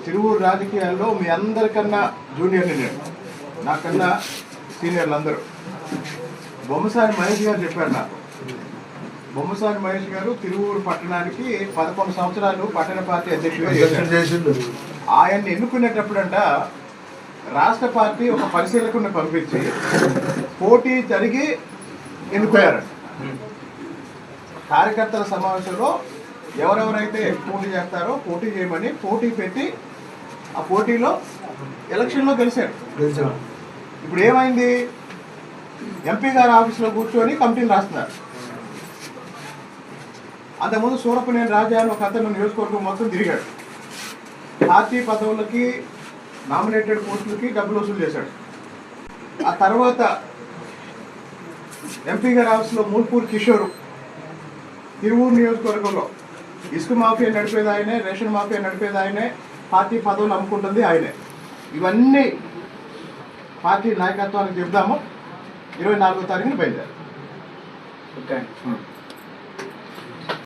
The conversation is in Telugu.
తిరువూరు రాజకీయాల్లో మీ అందరికన్నా జూనియర్ని నేను, నాకన్నా సీనియర్లు అందరూ. బొమ్మసాని మహేష్ గారు చెప్పారు నాకు. బొమ్మసాని మహేష్ గారు తిరువూరు పట్టణానికి 11 సంవత్సరాలు పట్టణ పార్టీ అధ్యక్షుడిగా చేశారు. ఆయన్ని ఎన్నుకునేటప్పుడంట రాష్ట్ర పార్టీ ఒక పరిశీలకుని పంపించి పోటీ జరిగి ఎన్నుకున్నారంట. కార్యకర్తల సమావేశంలో ఎవరెవరైతే పోటీ చేస్తారో పోటీ చేయమని పోటీ పెట్టి ఆ పోటీలో ఎలక్షన్లో గెలిచారు. ఇప్పుడు ఏమైంది, ఎంపీ గారి ఆఫీసులో కూర్చొని కమిటీని రాస్తున్నారు. అంతకుముందు సూరపనేని రాజా అని ఒక అతను నియోజకవర్గం మొత్తం తిరిగాడు. పార్టీ పదవులకి నామినేటెడ్ పోస్టులకి డబ్బులు వసూలు చేశాడు. ఆ తర్వాత ఎంపీ గారి ఆఫీసులో మూల్పూర్ కిషోర్ తిరువూరు నియోజకవర్గంలో ఇసుక మాఫియా నడిపేది ఆయనే, రేషన్ మాఫియా నడిపేది ఆయనే, పార్టీ పదవులు అమ్ముకుంటుంది ఆయనే. ఇవన్నీ పార్టీ నాయకత్వానికి చెప్దాము. 24వ తారీఖున బయలుదేరు.